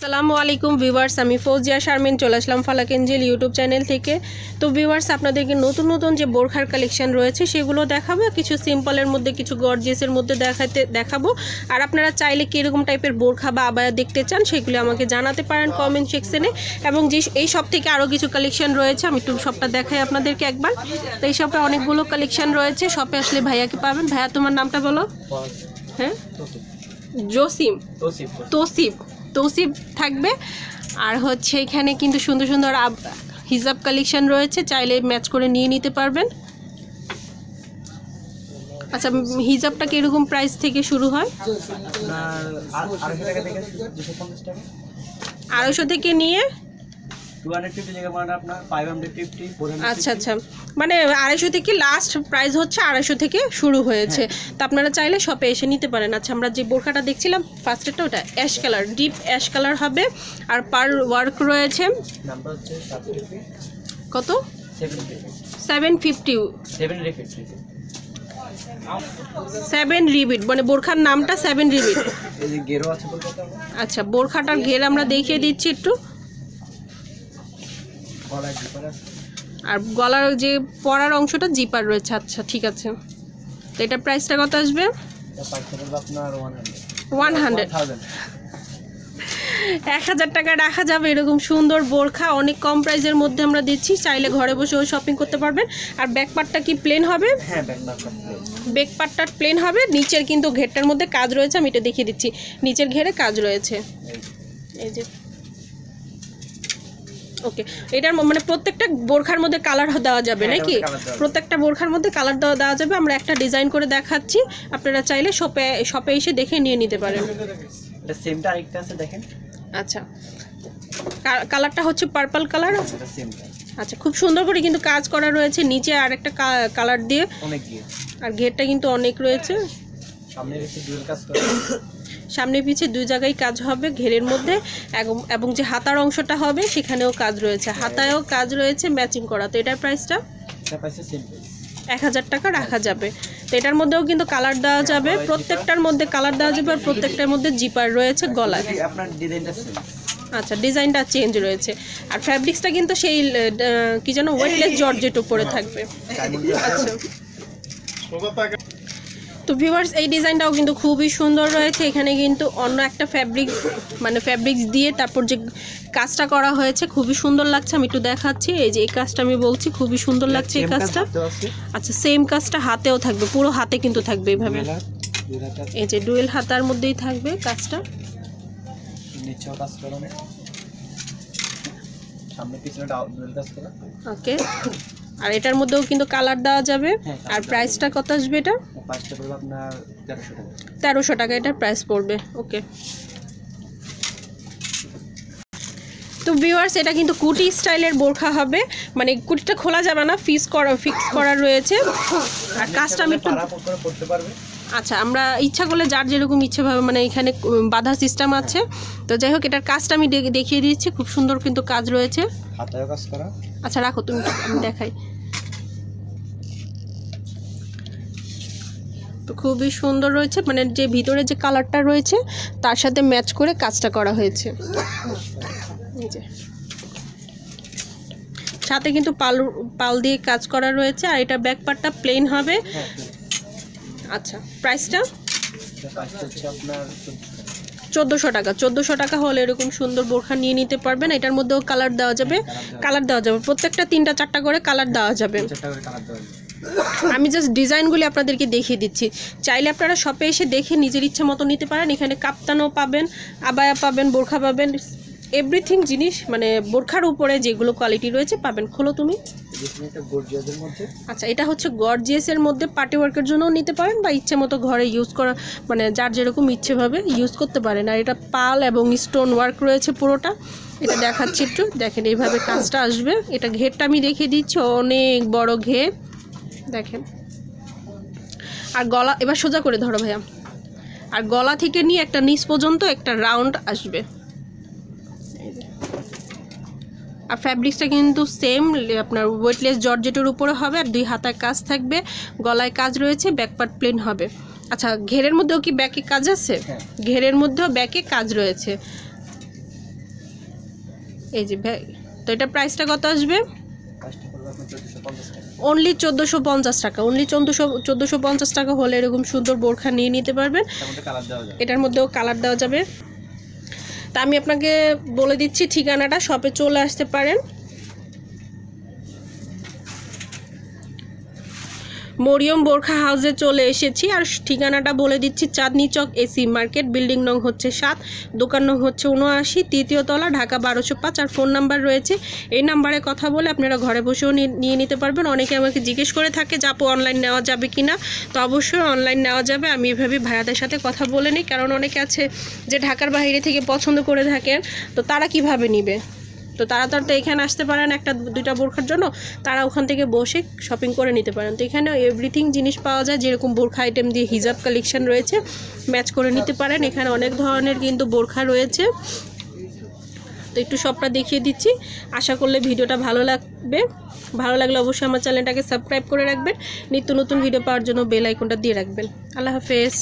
আসসালামু আলাইকুম ভিউয়ার্স, আমি ফৌজিয়া শারমিন চলে আসলাম ফালাক এঞ্জেল ইউটিউব চ্যানেল থেকে। তো ভিউয়ার্স, আপনাদেরকে নতুন নতুন যে বোরখার কালেকশন রয়েছে সেগুলো দেখাবো, কিছু সিম্পলের মধ্যে কিছু গর্জিয়াসের মধ্যে দেখাবো। আর আপনারা চাইলে কীরকম টাইপের বোরখা বা আবায়া দেখতে চান সেগুলো আমাকে জানাতে পারেন কমেন্ট সেকশনে। এবং যে এই সব থেকে আরও কিছু কালেকশন রয়েছে, আমি একটু সবটা দেখাই আপনাদেরকে একবার। তো এই শপে অনেকগুলো কালেকশন রয়েছে, শপে আসলে ভাইয়াকে পাবেন। ভাইয়া, তোমার নামটা বলো। হ্যাঁ, জসিম, তৌসিফ থাকবে। আর হচ্ছে এখানে কিন্তু সুন্দর সুন্দর হিজাব কালেকশন রয়েছে, চাইলে ম্যাচ করে নিয়ে নিতে পারবেন। আচ্ছা, হিজাবটা কিরকম প্রাইস থেকে শুরু হয়? 250 থেকে নিয়ে 250 টাকা মানে আপনার 550 আচ্ছা আচ্ছা, মানে 250 থেকে লাস্ট প্রাইস হচ্ছে 250 থেকে শুরু হয়েছে। তো আপনারা চাইলে শপে এসে নিতে পারেন। আচ্ছা, আমরা যে বোরখাটা দেখছিলাম ফার্স্টেরটা, ওটা ash colour, deep ash colour হবে। আর পার ওয়ার্ক রয়েছে নাম্বার হচ্ছে কত? 750 7 রিবিট, মানে বোরখার নামটা 7 রিবিট। এই যে গেরো আছে বলতে। আচ্ছা, বোরখাটার ঘের আমরা দেখিয়ে দিচ্ছি একটু। আর গলার যে পরার অংশটা জিপার রয়েছে। আচ্ছা, ঠিক আছে। তো এটার প্রাইসটা কত আসবে? আপনার 1000 টাকা রাখা যাবে এরকম সুন্দর বোরখা, অনেক কম প্রাইসের মধ্যে আমরা দিচ্ছি। চাইলে ঘরে বসেও শপিং করতে পারবেন। আর ব্যাক পার্টটা কি প্লেন হবে? হ্যাঁ, ব্যাক পার্টটা প্লেন হবে। নিচের কিন্তু ঘেরটার মধ্যে কাজ রয়েছে, আমি এটা দেখিয়ে দিচ্ছি। নিচের ঘেরে কাজ রয়েছে, এই যে। ওকে, এটার মানে প্রত্যেকটা বোরখার মধ্যে কালার দেওয়া যাবে নাকি? প্রত্যেকটা বোরখার মধ্যে কালার দেওয়া যাবে। আমরা একটা ডিজাইন করে দেখাচ্ছি, আপনারা চাইলে শপে এসে দেখে নিয়ে নিতে পারেন। এটা সেমটা আরেকটা আছে দেখেন। আচ্ছা, কালারটা হচ্ছে পার্পল কালার। আচ্ছা, খুব সুন্দর করে কিন্তু কাজ করা রয়েছে নিচে, আর একটা কালার দিয়ে অনেক দিয়ে। আর ঘেরটা কিন্তু অনেক রয়েছে। সামনে এসে ডুয়াল কাজ করে, সামনে পিছে দুই জায়গায় কাজ হবে ঘেরের মধ্যে। এবং যে হাতার অংশটা হবে সেখানেও কাজ রয়েছে, হাতায়ও কাজ রয়েছে ম্যাচিং করা। তো এটার প্রাইসটা 1000 টাকা রাখা যাবে। তো এটার মধ্যেও কিন্তু কালার দেওয়া যাবে, প্রত্যেকটার মধ্যে কালার দেওয়া যাবে। আর প্রত্যেকটার মধ্যে জিপার রয়েছে গলায়। আপনার ডিজাইনটা সেম। আচ্ছা, ডিজাইনটা চেঞ্জ রয়েছে। আর ফ্যাব্রিক্সটা কিন্তু সেই কি যেন ওয়েটলেস জর্জেট উপরে থাকবে। আচ্ছা, তো ভিউয়ার্স, এই ডিজাইনটাও কিন্তু খুবই সুন্দর রয়েছে। এখানে কিন্তু অন্য একটা ফ্যাব্রিক্স দিয়ে তারপর যে কাজটা করা হয়েছে খুবই সুন্দর লাগছে। আমি একটু দেখাচ্ছি, এই যে এই কাজটা আমি বলছি খুবই সুন্দর লাগছে এই কাজটা। আচ্ছা, সেম কাজটা হাতেও থাকবে, পুরো হাতে কিন্তু থাকবে এইভাবে। এই যে ডুয়েল হাতার মধ্যেই থাকবে কাজটা। নিচেও কাজ করা, সামনে পিছনে ডুয়াল কাজ করা। ওকে, আর এটার মধ্যেও কিন্তু কালার দেওয়া যাবে। আর প্রাইসটা কত আসবে? এটা প্রাইসটা পড়বে আপনার 1300 টাকা। 1300 টাকা এটার প্রাইস পড়বে। ওকে, তো ভিউয়ার্স, এটা কিন্তু কুটি স্টাইলের বোরখা হবে, মানে কুটিটা খোলা যাবে না, ফিক্স করা রয়েছে। আর কাজটা আমি একটু করতে পারবে। আচ্ছা, আমরা ইচ্ছা করলে যার যেরকম ইচ্ছেভাবে, মানে এখানে বাধা সিস্টেম আছে। তো যাই হোক, এটার কাজটা আমি দেখিয়ে দিচ্ছি, খুব সুন্দর কিন্তু কাজ রয়েছে। হাতায়ও কাজ করা। আচ্ছা, রাখো তুমি, আমি দেখাই। তো খুবই সুন্দর রয়েছে, মানে যে ভিতরে যে কালারটা রয়েছে তার সাথে ম্যাচ করে কাজটা করা হয়েছে। এই যে সাথে কিন্তু পাল দিয়ে কাজ করা রয়েছে। আর এটা ব্যাক পার্টটা প্লেন হবে। আচ্ছা, প্রাইসটা আপনার 1400 টাকা। 1400 টাকা হলে এরকম সুন্দর বোরখা নিয়ে নিতে পারবেন। এটার মধ্যেও কালার দেওয়া যাবে, প্রত্যেকটা 3টা 4টা করে কালার দেওয়া যাবে। আমি জাস্ট ডিজাইনগুলি আপনাদেরকে দেখিয়ে দিচ্ছি, চাইলে আপনারা শপে এসে দেখে নিজের ইচ্ছা মতো নিতে পারেন। এখানে কাপ্তানও পাবেন, আবায়া পাবেন, বোরখা পাবেন, এভরিথিং জিনিস, মানে বোরখার উপরে যেগুলো কোয়ালিটি রয়েছে পাবেন। খোলো তুমি। আচ্ছা, এটা হচ্ছে গর্জিয়াসের মধ্যে, পার্টি ওয়ার্কের জন্যও নিতে পারেন বা ইচ্ছে মতো ঘরে ইউজ করা, মানে যার যেরকম ইচ্ছেভাবে ইউজ করতে পারেন। আর এটা পাল এবং স্টোন ওয়ার্ক রয়েছে পুরোটা। এটা দেখাচ্ছি একটু, দেখেন এইভাবে কাজটা আসবে। এটা ঘেরটা আমি দেখিয়ে দিচ্ছি, অনেক বড় ঘের দেখেন। আর গলা এবার সোজা করে ধরো ভাইয়া। আর গলা থেকে নিয়ে একটা নিচ পর্যন্ত একটা রাউন্ড আসবে। আর ফ্যাব্রিক্সটা কিন্তু সেম, আপনার ওয়েটলেস জর্জেটের উপরে হবে। আর 2 হাতায় কাজ থাকবে, গলায় কাজ রয়েছে, ব্যাক পার্ট প্লেন হবে। আচ্ছা, ঘেরের মধ্যেও কি ব্যাকে কাজ আছে? ঘেরের মধ্যেও ব্যাকে কাজ রয়েছে। এই যে ভাই, তো এটা প্রাইসটা কত আসবে? প্রাইসটা পড়বে আপনার 1450 টাকা। অনলি 1450 টাকা। অনলি 1450 টাকা হলে এরকম সুন্দর বোরখা নিয়ে নিতে পারবেন। এটার মধ্যে কালার দেওয়া যাবে। এটার মধ্যেও কালার দেওয়া যাবে। তা আমি আপনাকে বলে দিচ্ছি ঠিকানাটা, শপে চলে আসতে পারেন। মরিয়ম বোরখা হাউসে চলে এসেছি। আর ঠিকানাটা বলে দিচ্ছি, Chandni Chowk AC market, building নং হচ্ছে 7, দোকান নং হচ্ছে 79, তৃতীয় তলা, ঢাকা 1205। আর ফোন নাম্বার রয়েছে, এই নাম্বারে কথা বলে আপনারা ঘরে বসেও নিয়ে নিতে পারবেন। অনেকে আমাকে জিজ্ঞেস করে থাকে যে আপু অনলাইন নেওয়া যাবে কি না, তো অবশ্যই অনলাইন নেওয়া যাবে। আমি এভাবে ভাইয়াদের সাথে কথা বলে নিই, কারণ অনেকে আছে যে ঢাকার বাইরে থেকে পছন্দ করে থাকেন, তো তারা কিভাবে নিবে? তো তারা তো এখানে আসতে পারেন একটা দুইটা বোরখার জন্য, তারা ওখান থেকে বসে শপিং করে নিতে পারেন। তো এখানে এভরিথিং জিনিস পাওয়া যায়, যেরকম বোরখা আইটেম দিয়ে হিজাব কালেকশন রয়েছে, ম্যাচ করে নিতে পারেন। এখানে অনেক ধরনের কিন্তু বোরখা রয়েছে। তো একটু সবটা দেখিয়ে দিচ্ছি, আশা করলে ভিডিওটা ভালো লাগবে। ভালো লাগলে অবশ্যই আমার চ্যানেলটাকে সাবস্ক্রাইব করে রাখবেন। নিত্য নতুন ভিডিও পাওয়ার জন্য বেল আইকনটা দিয়ে রাখবেন। আল্লাহ হাফেজ।